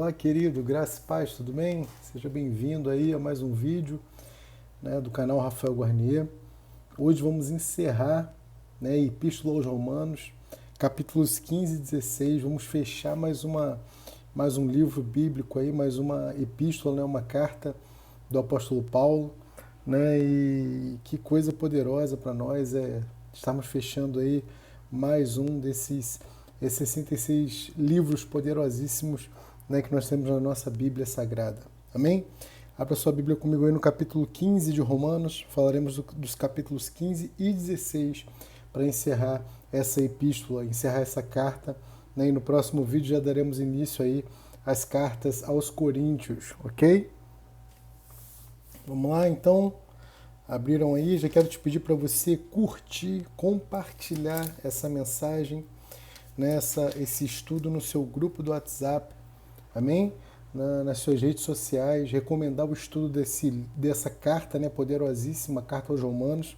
Olá, querido, graça e paz, tudo bem? Seja bem-vindo aí a mais um vídeo, né, do canal Rafael Guarnier. Hoje vamos encerrar, né, a Epístola aos Romanos, capítulos 15 e 16. Vamos fechar mais um livro bíblico aí, mais uma epístola, né, uma carta do apóstolo Paulo, né? E que coisa poderosa para nós estarmos fechando aí mais um desses 66 livros poderosíssimos, né, que nós temos na nossa Bíblia Sagrada. Amém? Abra sua Bíblia comigo aí no capítulo 15 de Romanos. Falaremos dos capítulos 15 e 16 para encerrar essa epístola, encerrar essa carta, né? E no próximo vídeo já daremos início aí às cartas aos Coríntios, ok? Vamos lá, então. Abriram aí, já quero te pedir para você curtir, compartilhar essa mensagem, né, esse estudo no seu grupo do WhatsApp, amém? Nas suas redes sociais, recomendar o estudo dessa carta, né, poderosíssima, carta aos Romanos,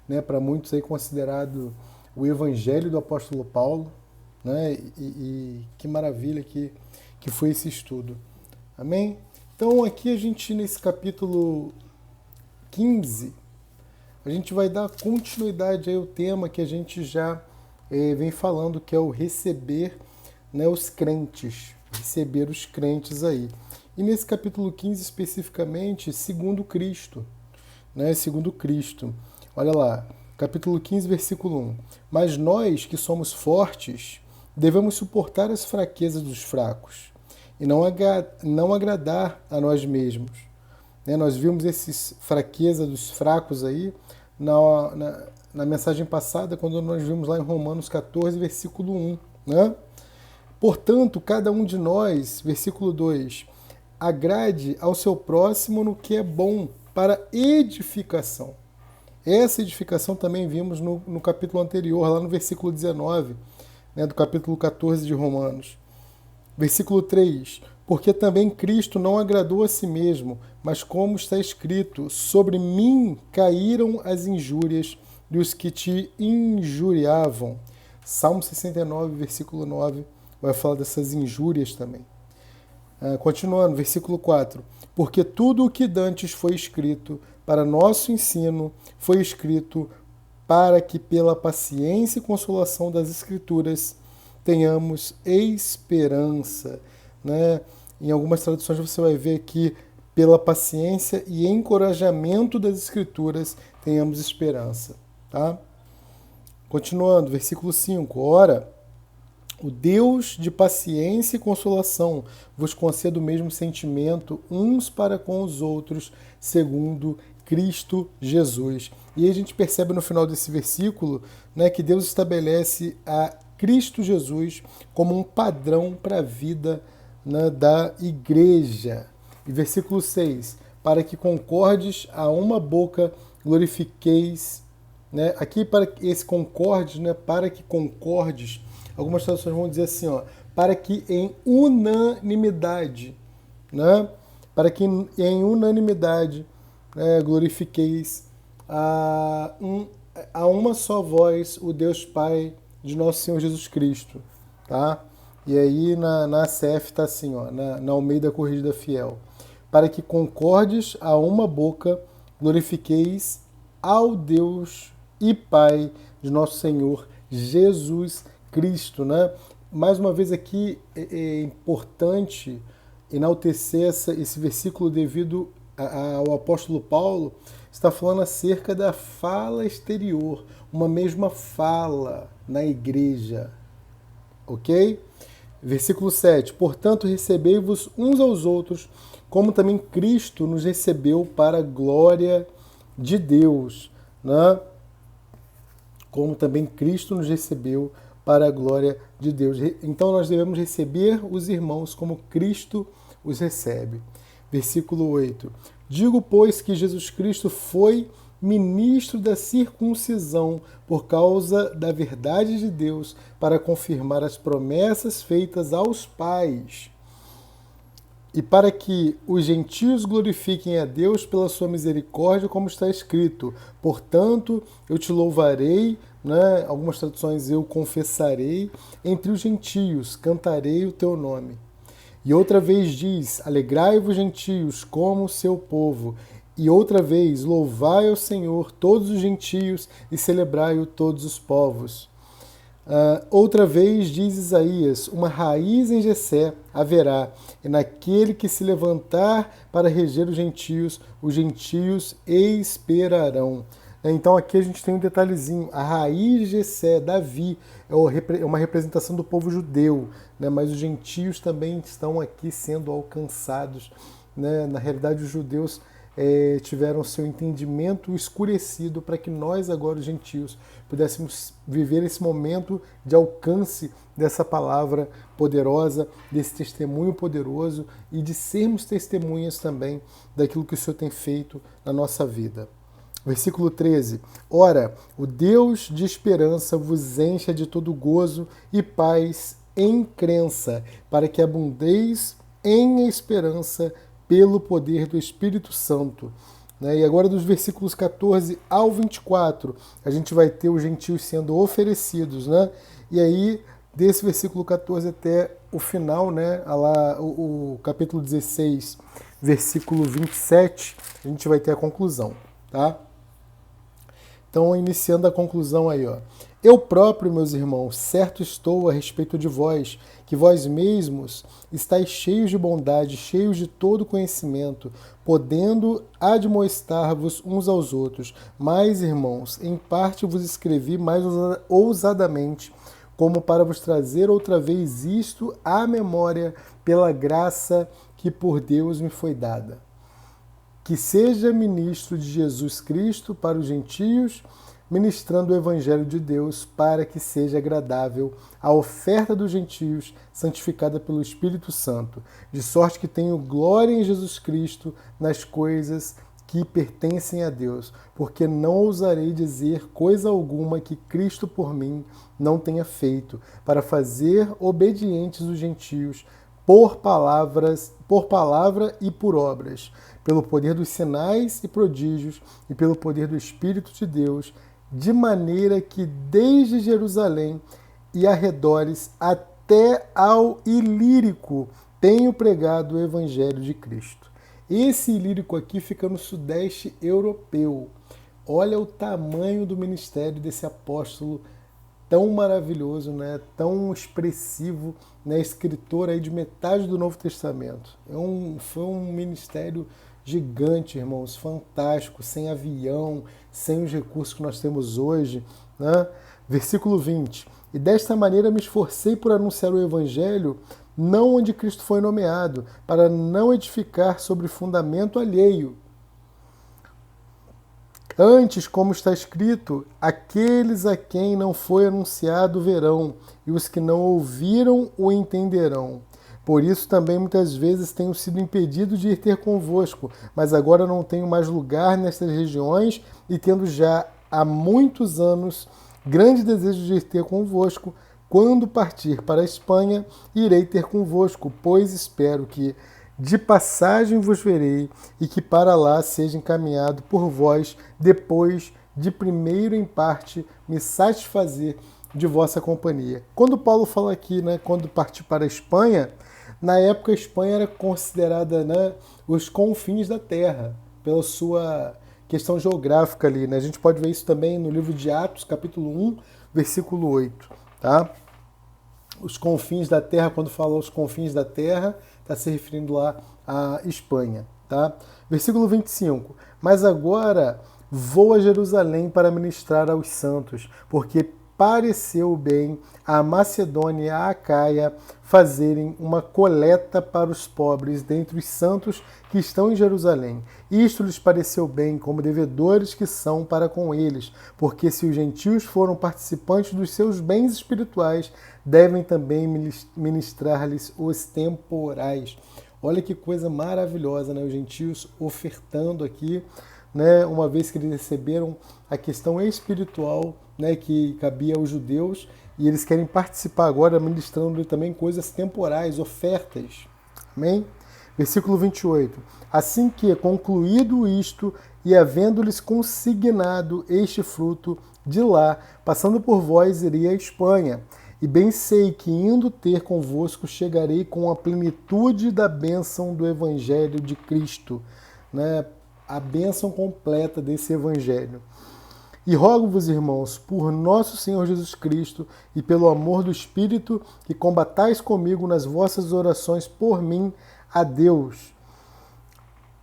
né, para muitos aí considerado o evangelho do apóstolo Paulo, né, e que maravilha que foi esse estudo, amém? Então aqui a gente, nesse capítulo 15, a gente vai dar continuidade aí ao tema que a gente já vem falando, que é o receber, né, os crentes, receber os crentes aí. E nesse capítulo 15 especificamente, segundo Cristo, né, segundo Cristo. Olha lá, capítulo 15, versículo 1. Mas nós que somos fortes, devemos suportar as fraquezas dos fracos e não agradar a nós mesmos. Né, nós vimos essas fraquezas dos fracos aí na mensagem passada, quando nós vimos lá em Romanos 14, versículo 1. Né? Portanto, cada um de nós, versículo 2, agrade ao seu próximo no que é bom para edificação. Essa edificação também vimos no capítulo anterior, lá no versículo 19, né, do capítulo 14 de Romanos. Versículo 3. Porque também Cristo não agradou a si mesmo, mas como está escrito, sobre mim caíram as injúrias dos que te injuriavam. Salmo 69, versículo 9, vai falar dessas injúrias também. Continuando, versículo 4. Porque tudo o que dantes foi escrito para nosso ensino, foi escrito para que pela paciência e consolação das Escrituras tenhamos esperança, né? Em algumas traduções você vai ver que pela paciência e encorajamento das Escrituras tenhamos esperança, tá? Continuando, versículo 5. Ora, o Deus de paciência e consolação vos conceda o mesmo sentimento uns para com os outros, segundo Cristo Jesus. E aí a gente percebe no final desse versículo, né, que Deus estabelece a Cristo Jesus como um padrão para a vida, né, da igreja. E versículo 6, para que concordes a uma boca, glorifiqueis, né? Aqui para esse concordes, né, para que concordes, algumas traduções vão dizer assim, ó, para que em unanimidade, né, para que em unanimidade, glorifiqueis a uma só voz o Deus Pai de nosso Senhor Jesus Cristo, tá? E aí na ACF está assim, ó, na Almeida Corrigida Fiel. Para que concordes a uma boca, glorifiqueis ao Deus e Pai de nosso Senhor Jesus Cristo, né? Mais uma vez aqui é importante enaltecer esse versículo devido ao apóstolo Paulo, está falando acerca da fala exterior, uma mesma fala na igreja, ok? Versículo 7. Portanto, recebei-vos uns aos outros, como também Cristo nos recebeu para a glória de Deus, né? Como também Cristo nos recebeu para a glória de Deus. Então nós devemos receber os irmãos como Cristo os recebe. Versículo 8. Digo, pois, que Jesus Cristo foi ministro da circuncisão por causa da verdade de Deus, para confirmar as promessas feitas aos pais, e para que os gentios glorifiquem a Deus pela sua misericórdia, como está escrito. Portanto, eu te louvarei, né? Algumas traduções, eu confessarei entre os gentios, cantarei o teu nome. E outra vez diz, alegrai-vos, gentios, como o seu povo. E outra vez, louvai ao Senhor todos os gentios e celebrai-o todos os povos. Outra vez diz Isaías, uma raiz em Jessé haverá, e naquele que se levantar para reger os gentios esperarão. Então aqui a gente tem um detalhezinho, a raiz de Jessé, Davi, é uma representação do povo judeu, né? Mas os gentios também estão aqui sendo alcançados, né? Na realidade, os judeus tiveram seu entendimento escurecido para que nós agora, os gentios, pudéssemos viver esse momento de alcance dessa palavra poderosa, desse testemunho poderoso e de sermos testemunhas também daquilo que o Senhor tem feito na nossa vida. Versículo 13. Ora, o Deus de esperança vos encha de todo gozo e paz em crença, para que abundeis em esperança pelo poder do Espírito Santo. E agora dos versículos 14 ao 24, a gente vai ter os gentios sendo oferecidos, né? E aí, desse versículo 14 até o final, né? O capítulo 16, versículo 27, a gente vai ter a conclusão, tá? Então, iniciando a conclusão aí, ó. Eu próprio, meus irmãos, certo estou a respeito de vós, que vós mesmos estáis cheios de bondade, cheios de todo conhecimento, podendo admoestar-vos uns aos outros. Mas, irmãos, em parte vos escrevi mais ousadamente, como para vos trazer outra vez isto à memória, pela graça que por Deus me foi dada. Que seja ministro de Jesus Cristo para os gentios, ministrando o Evangelho de Deus para que seja agradável a oferta dos gentios, santificada pelo Espírito Santo, de sorte que tenho glória em Jesus Cristo nas coisas que pertencem a Deus, porque não ousarei dizer coisa alguma que Cristo por mim não tenha feito, para fazer obedientes os gentios, por palavra e por obras, pelo poder dos sinais e prodígios e pelo poder do Espírito de Deus, de maneira que desde Jerusalém e arredores até ao Ilírico tenho pregado o Evangelho de Cristo. Esse Ilírico aqui fica no sudeste europeu. Olha o tamanho do ministério desse apóstolo tão maravilhoso, né? Tão expressivo, né? Escritor aí de metade do Novo Testamento. Foi um ministério gigante, irmãos, fantástico, sem avião, sem os recursos que nós temos hoje, né? Versículo 20. E desta maneira me esforcei por anunciar o Evangelho, não onde Cristo foi nomeado, para não edificar sobre fundamento alheio. Antes, como está escrito, aqueles a quem não foi anunciado verão, e os que não ouviram o entenderão. Por isso também muitas vezes tenho sido impedido de ir ter convosco, mas agora não tenho mais lugar nestas regiões, e tendo já há muitos anos grande desejo de ir ter convosco, quando partir para a Espanha, irei ter convosco, pois espero que de passagem vos verei, e que para lá seja encaminhado por vós, depois de primeiro em parte me satisfazer de vossa companhia. Quando Paulo fala aqui, né, quando partir para a Espanha, na época a Espanha era considerada, né, os confins da terra, pela sua questão geográfica ali, né? A gente pode ver isso também no livro de Atos, capítulo 1, versículo 8, tá? Os confins da terra, quando fala os confins da terra, está se referindo lá à Espanha, tá? Versículo 25. Mas agora vou a Jerusalém para ministrar aos santos, porque pareceu bem a Macedônia e a Acaia fazerem uma coleta para os pobres dentre os santos que estão em Jerusalém. Isto lhes pareceu bem, como devedores que são para com eles, porque se os gentios foram participantes dos seus bens espirituais, devem também ministrar-lhes os temporais. Olha que coisa maravilhosa, né? Os gentios ofertando aqui, né? Uma vez que eles receberam a questão espiritual, né, que cabia aos judeus, e eles querem participar agora ministrando também coisas temporais, ofertas. Amém? Versículo 28. Assim que, concluído isto, e havendo-lhes consignado este fruto, de lá, passando por vós, irei à Espanha. e bem sei que indo ter convosco chegarei com a plenitude da bênção do Evangelho de Cristo, né? A bênção completa desse Evangelho. E rogo-vos, irmãos, por nosso Senhor Jesus Cristo e pelo amor do Espírito, que combatais comigo nas vossas orações por mim a Deus.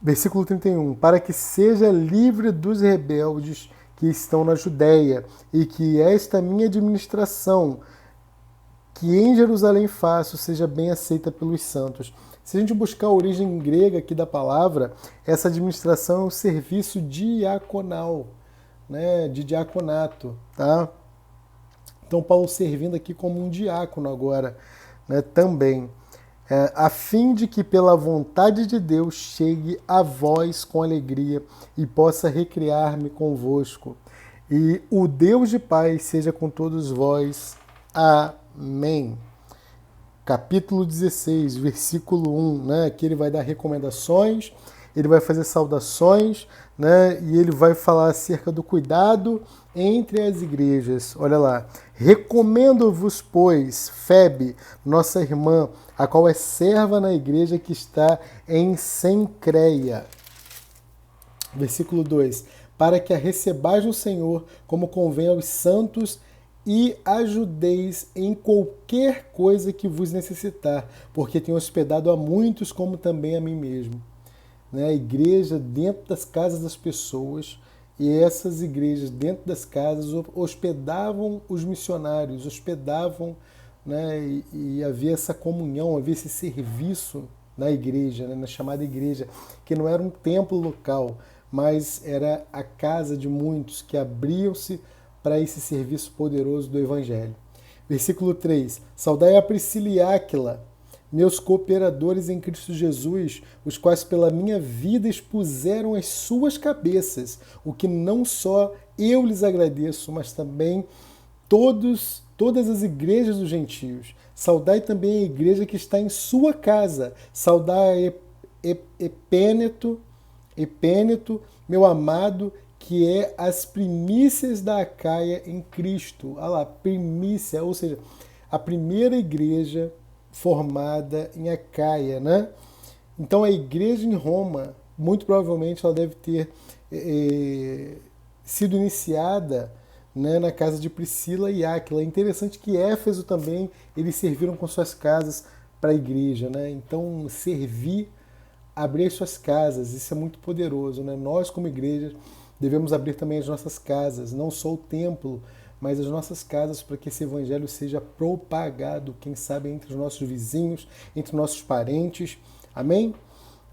Versículo 31. Para que seja livre dos rebeldes que estão na Judéia, e que esta minha administração, que em Jerusalém faço, seja bem aceita pelos santos. Se a gente buscar a origem grega aqui da palavra, essa administração é um serviço diaconal, né, de diaconato, tá? Então Paulo servindo aqui como um diácono agora, né, também, a fim de que pela vontade de Deus chegue a vós com alegria e possa recriar-me convosco. E o Deus de paz seja com todos vós. Amém. Capítulo 16, versículo 1, né? Aqui ele vai dar recomendações, ele vai fazer saudações, né? E ele vai falar acerca do cuidado entre as igrejas. Olha lá. Recomendo-vos, pois, Febe, nossa irmã, a qual é serva na igreja que está em Cencreia. Versículo 2. Para que a recebais no Senhor, como convém aos santos, e ajudeis em qualquer coisa que vos necessitar, porque tenho hospedado a muitos, como também a mim mesmo. Né? A igreja dentro das casas das pessoas, e essas igrejas dentro das casas hospedavam os missionários, hospedavam, né? E havia essa comunhão, havia esse serviço na igreja, né? Na chamada igreja, que não era um templo local, mas era a casa de muitos que abriam-se para esse serviço poderoso do Evangelho. Versículo 3. Saudai a Priscila e Áquila, meus cooperadores em Cristo Jesus, os quais pela minha vida expuseram as suas cabeças, o que não só eu lhes agradeço, mas também todas as igrejas dos gentios. Saudai também a igreja que está em sua casa. Saudai Epêneto, meu amado, que é as primícias da Acaia em Cristo. Olha lá, primícia, ou seja, a primeira igreja formada em Acaia, né? Então a igreja em Roma, muito provavelmente ela deve ter sido iniciada, né, na casa de Priscila e Áquila. É interessante que Éfeso também, eles serviram com suas casas para a igreja, né? Então servir, abrir as suas casas, isso é muito poderoso, né? Nós como igreja devemos abrir também as nossas casas, não só o templo, mas as nossas casas, para que esse evangelho seja propagado, quem sabe entre os nossos vizinhos, entre nossos parentes. Amém?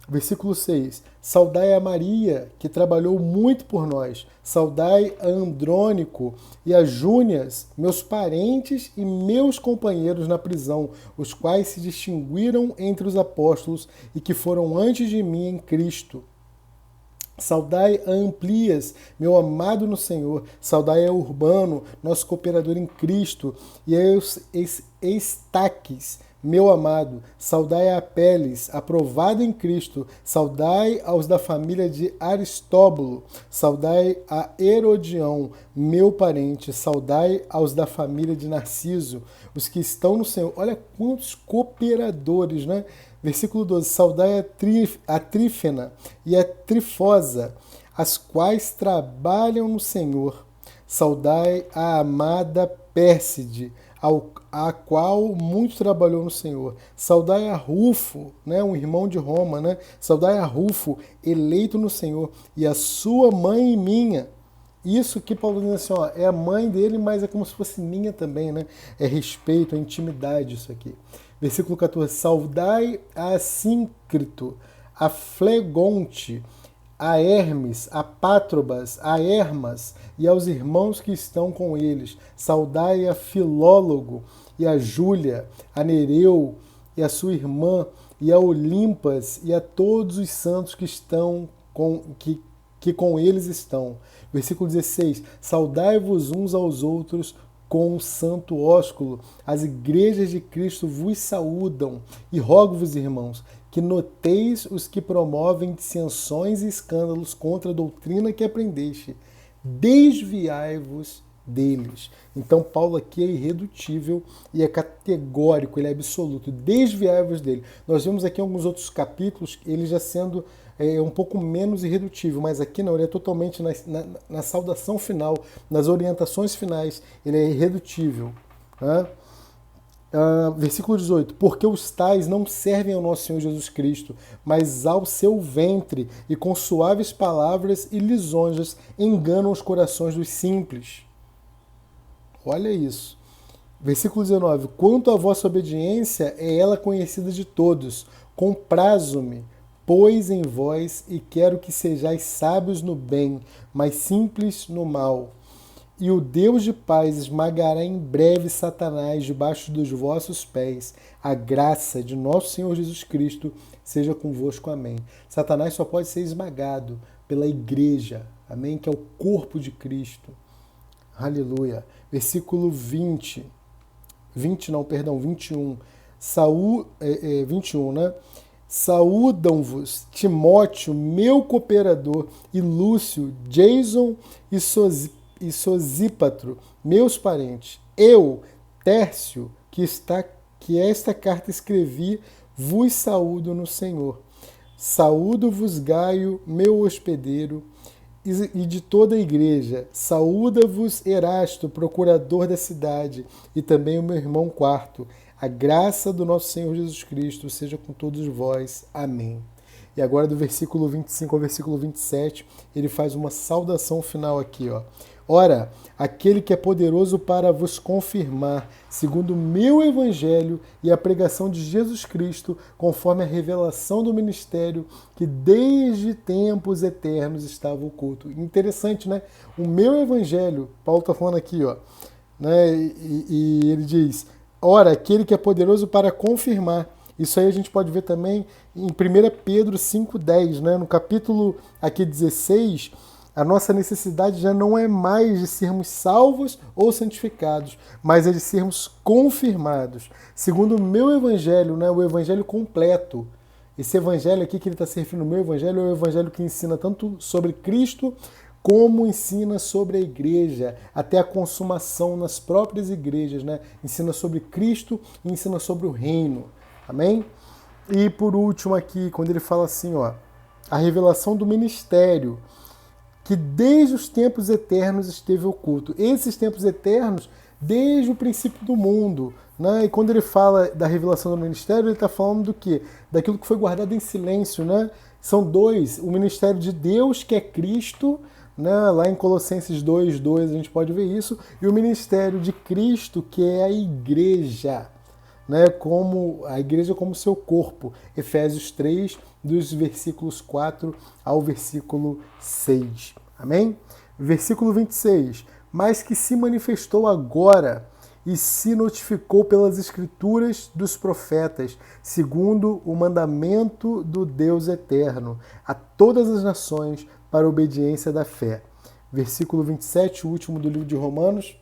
Versículo 6. Saudai a Maria, que trabalhou muito por nós. Saudai a Andrônico e a Júnias, meus parentes e meus companheiros na prisão, os quais se distinguiram entre os apóstolos e que foram antes de mim em Cristo. Saudai a Amplias, meu amado no Senhor. Saudai a Urbano, nosso cooperador em Cristo. E a Estaques, meu amado. Saudai a Apeles, aprovado em Cristo. Saudai aos da família de Aristóbulo. Saudai a Herodião, meu parente. Saudai aos da família de Narciso, os que estão no Senhor. Olha quantos cooperadores, né? Versículo 12. Saudai a Trífena e a Trifosa, as quais trabalham no Senhor. Saudai a amada Pérside, a qual muito trabalhou no Senhor. Saudai a Rufo, né, um irmão de Roma, né? Saudai a Rufo, eleito no Senhor, e a sua mãe e minha. Isso que Paulo diz assim, ó, é a mãe dele, mas é como se fosse minha também, né? É respeito, é intimidade isso aqui. Versículo 14. Saudai a Síncrito, a Flegonte, a Hermes, a Pátrobas, a Hermas e aos irmãos que estão com eles. Saudai a Filólogo e a Júlia, a Nereu e a sua irmã, e a Olimpas e a todos os santos que estão que com eles estão. Versículo 16. Saudai-vos uns aos outros com o santo ósculo. As igrejas de Cristo vos saúdam. E rogo-vos, irmãos, que noteis os que promovem dissensões e escândalos contra a doutrina que aprendeste. Desviai-vos deles. Então Paulo aqui é irredutível e é categórico, ele é absoluto, desviai-vos dele. Nós vemos aqui alguns outros capítulos, ele já sendo um pouco menos irredutível, mas aqui não, ele é totalmente na saudação final, nas orientações finais, ele é irredutível. Né? Versículo 18, porque os tais não servem ao nosso Senhor Jesus Cristo, mas ao seu ventre, e com suaves palavras e lisonjas enganam os corações dos simples. Olha isso. Versículo 19, quanto à vossa obediência, é ela conhecida de todos. Comprazo-me, pois em vós, e quero que sejais sábios no bem, mas simples no mal. E o Deus de paz esmagará em breve Satanás debaixo dos vossos pés. A graça de nosso Senhor Jesus Cristo seja convosco. Amém. Satanás só pode ser esmagado pela igreja, amém? Que é o corpo de Cristo. Aleluia. Versículo 21. Saúl, 21, né? Saúdam-vos Timóteo, meu cooperador, e Lúcio, Jason e Sosípatro, meus parentes. Eu, Tércio, que esta carta escrevi, vos saúdo no Senhor. Saúdo-vos Gaio, meu hospedeiro, e de toda a igreja. Saúda-vos Erasto, procurador da cidade, e também o meu irmão Quarto. A graça do nosso Senhor Jesus Cristo seja com todos vós. Amém. E agora do versículo 25 ao versículo 27, ele faz uma saudação final aqui, ó. Ora, aquele que é poderoso para vos confirmar, segundo o meu evangelho e a pregação de Jesus Cristo, conforme a revelação do ministério que desde tempos eternos estava oculto. Interessante, né? O meu evangelho, Paulo está falando aqui, ó, né? E ele diz, ora, aquele que é poderoso para confirmar. Isso aí a gente pode ver também em 1 Pedro 5,10, né? No capítulo aqui 16, a nossa necessidade já não é mais de sermos salvos ou santificados, mas é de sermos confirmados. Segundo o meu evangelho, né, o evangelho completo. Esse evangelho aqui que ele está se referindo ao meu evangelho é o evangelho que ensina tanto sobre Cristo como ensina sobre a igreja, até a consumação nas próprias igrejas, né? Ensina sobre Cristo e ensina sobre o reino. Amém? E por último aqui, quando ele fala assim, ó, a revelação do ministério, que desde os tempos eternos esteve oculto. Esses tempos eternos, desde o princípio do mundo. Né? E quando ele fala da revelação do ministério, ele está falando do quê? Daquilo que foi guardado em silêncio. Né? São dois. O ministério de Deus, que é Cristo, né? Lá em Colossenses 2:2 a gente pode ver isso. E o ministério de Cristo, que é a igreja. Né, como a igreja como seu corpo. Efésios 3, dos versículos 4 ao versículo 6. Amém? Versículo 26. Mas que se manifestou agora e se notificou pelas escrituras dos profetas, segundo o mandamento do Deus eterno, a todas as nações para a obediência da fé. Versículo 27, o último do livro de Romanos,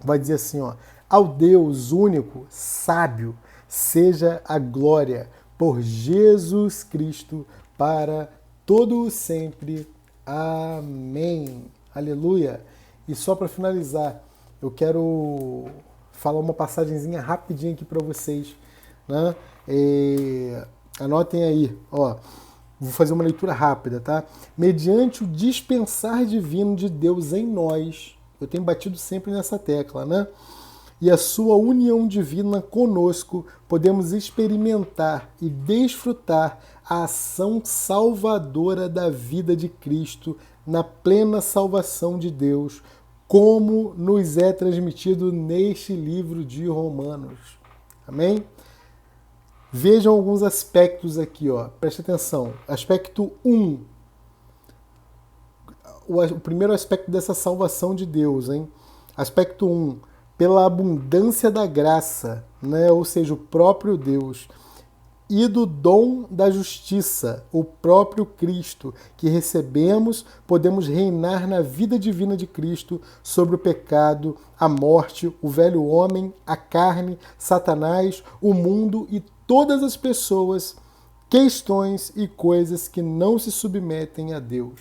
vai dizer assim, ó, ao Deus único, sábio, seja a glória por Jesus Cristo para todo sempre. Amém. Aleluia. E só para finalizar, eu quero falar uma passagenzinha rapidinha aqui para vocês. Né? Anotem aí, ó. Vou fazer uma leitura rápida, tá? Mediante o dispensar divino de Deus em nós, eu tenho batido sempre nessa tecla, né? E a sua união divina conosco, podemos experimentar e desfrutar a ação salvadora da vida de Cristo na plena salvação de Deus, como nos é transmitido neste livro de Romanos. Amém? Vejam alguns aspectos aqui, ó. Preste atenção. Aspecto 1. O primeiro aspecto dessa salvação de Deus, hein? Aspecto 1. Pela abundância da graça, né? Ou seja, o próprio Deus, e do dom da justiça, o próprio Cristo, que recebemos, podemos reinar na vida divina de Cristo sobre o pecado, a morte, o velho homem, a carne, Satanás, o mundo e todas as pessoas, questões e coisas que não se submetem a Deus.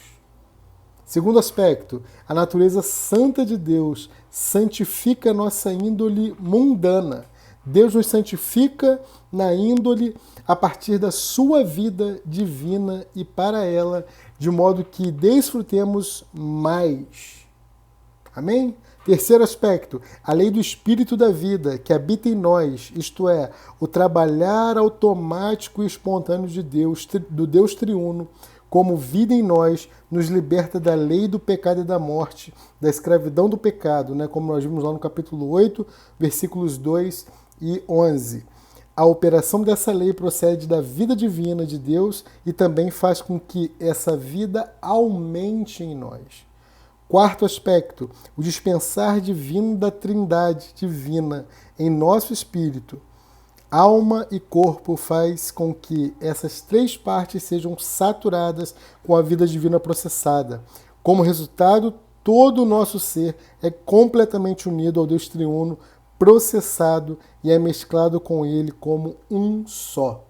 Segundo aspecto, a natureza santa de Deus santifica a nossa índole mundana. Deus nos santifica na índole a partir da sua vida divina e para ela, de modo que desfrutemos mais. Amém? Terceiro aspecto, a lei do Espírito da vida que habita em nós, isto é, o trabalhar automático e espontâneo de Deus, do Deus triuno, como vida em nós, nos liberta da lei do pecado e da morte, da escravidão do pecado, né? Como nós vimos lá no capítulo 8, versículos 2 e 11. A operação dessa lei procede da vida divina de Deus e também faz com que essa vida aumente em nós. Quarto aspecto, o dispensar divino da trindade divina em nosso espírito. Alma e corpo faz com que essas três partes sejam saturadas com a vida divina processada. Como resultado, todo o nosso ser é completamente unido ao Deus triuno, processado e é mesclado com ele como um só.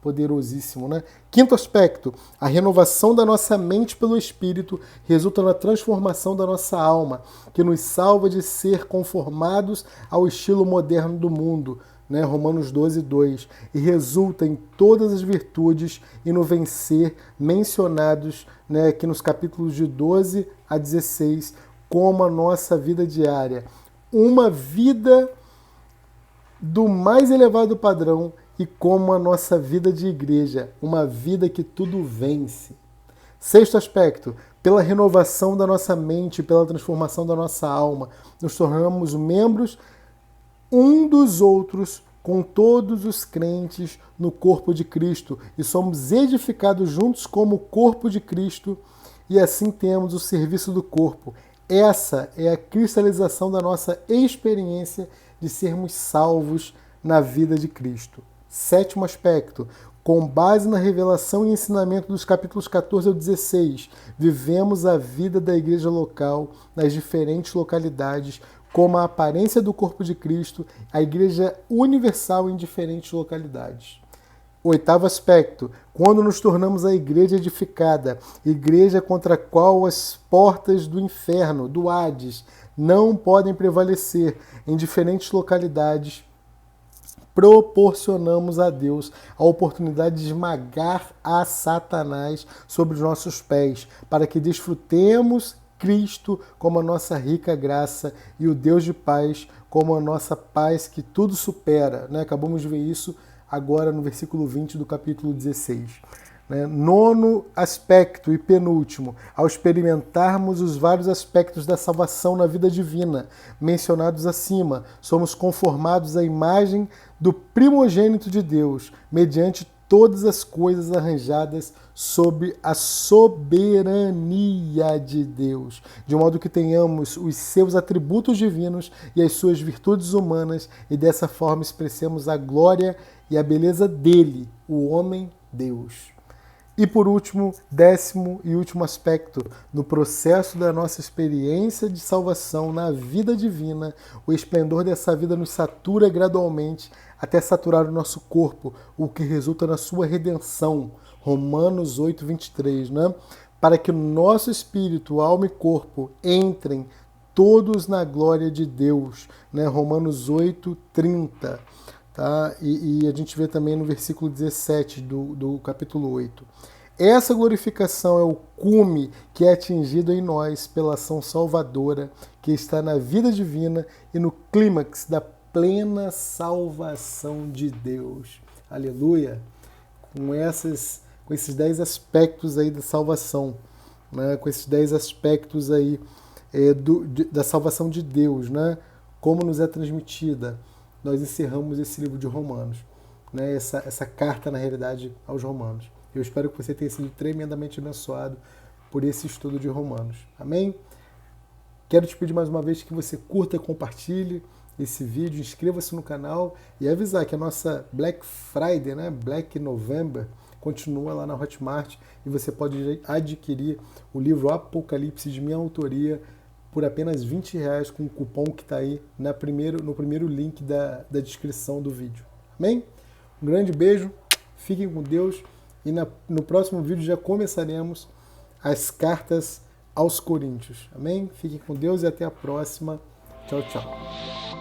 Poderosíssimo, né? Quinto aspecto, a renovação da nossa mente pelo Espírito resulta na transformação da nossa alma, que nos salva de ser conformados ao estilo moderno do mundo, né? Romanos 12, 2, e resulta em todas as virtudes e no vencer mencionados, né, aqui nos capítulos de 12 a 16, como a nossa vida diária. Uma vida do mais elevado padrão e como a nossa vida de igreja, uma vida que tudo vence. Sexto aspecto, pela renovação da nossa mente, pela transformação da nossa alma, nos tornamos membros um dos outros com todos os crentes no corpo de Cristo e somos edificados juntos como corpo de Cristo e assim temos o serviço do corpo. Essa é a cristalização da nossa experiência de sermos salvos na vida de Cristo. Sétimo aspecto, com base na revelação e ensinamento dos capítulos 14 ao 16, vivemos a vida da igreja local nas diferentes localidades, como a aparência do corpo de Cristo, a igreja universal em diferentes localidades. Oitavo aspecto, quando nos tornamos a igreja edificada, igreja contra a qual as portas do inferno, do Hades, não podem prevalecer em diferentes localidades, proporcionamos a Deus a oportunidade de esmagar a Satanás sobre os nossos pés, para que desfrutemos Cristo como a nossa rica graça e o Deus de paz como a nossa paz que tudo supera. Né? Acabamos de ver isso agora no versículo 20 do capítulo 16. Nono aspecto e penúltimo, ao experimentarmos os vários aspectos da salvação na vida divina, mencionados acima, somos conformados à imagem do primogênito de Deus, mediante todas as coisas arranjadas sob a soberania de Deus, de modo que tenhamos os seus atributos divinos e as suas virtudes humanas, e dessa forma expressemos a glória e a beleza dele, o homem Deus. E por último, décimo e último aspecto, no processo da nossa experiência de salvação na vida divina, o esplendor dessa vida nos satura gradualmente até saturar o nosso corpo, o que resulta na sua redenção. Romanos 8, 23, né? Para que o nosso espírito, alma e corpo entrem todos na glória de Deus. Né? Romanos 8, 30. Tá? E a gente vê também no versículo 17 do capítulo 8. Essa glorificação é o cume que é atingido em nós pela ação salvadora que está na vida divina e no clímax da plena salvação de Deus. Aleluia! Com esses 10 aspectos aí da salvação, né? Com esses 10 aspectos aí da salvação de Deus, né? Como nos é transmitida, nós encerramos esse livro de Romanos, né? Essa carta, na realidade, aos Romanos. Eu espero que você tenha sido tremendamente abençoado por esse estudo de Romanos. Amém? Quero te pedir mais uma vez que você curta e compartilhe esse vídeo, inscreva-se no canal e avisar que a nossa Black Friday, né? Black November, continua lá na Hotmart e você pode adquirir o livro Apocalipse de minha autoria por apenas R$20 com o cupom que está aí no primeiro link da descrição do vídeo. Amém? Um grande beijo, fiquem com Deus e no próximo vídeo já começaremos as cartas aos Coríntios. Amém? Fiquem com Deus e até a próxima. Tchau, tchau.